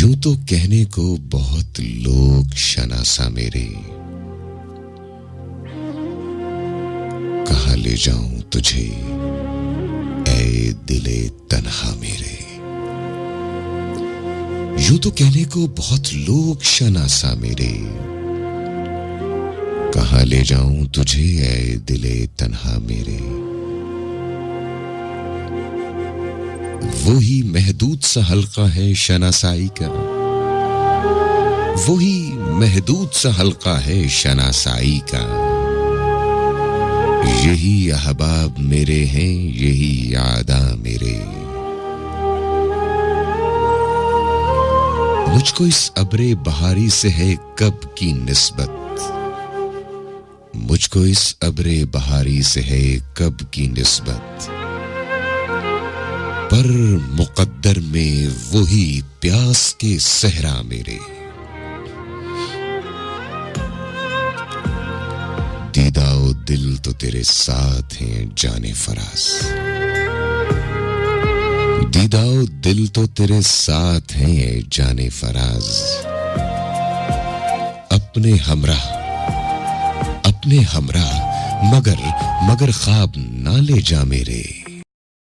यूं तो कहने को बहुत लोग शनासा मेरे, कहाँ ले जाऊं तुझे ऐ दिले तन्हा मेरे। यूं तो कहने को बहुत लोग शनासा मेरे, कहाँ ले जाऊं तुझे ऐ दिले तन्हा मेरे। वही महदूद सा हल्का है शनासाई का, वही महदूद सा हल्का है शनासाई का। यही अहबाब मेरे हैं, यही यादा मेरे। मुझको इस अब्रे बहारी से है कब की निस्बत, मुझको इस अब्रे बहारी से है कब की निस्बत। पर मुकद्दर में वही प्यास के सहरा मेरे। दीदाओ दिल तो तेरे साथ हैं जाने फराज, दीदाओ दिल तो तेरे साथ हैं जाने फराज। अपने हमरा मगर ख्वाब ना ले जा मेरे।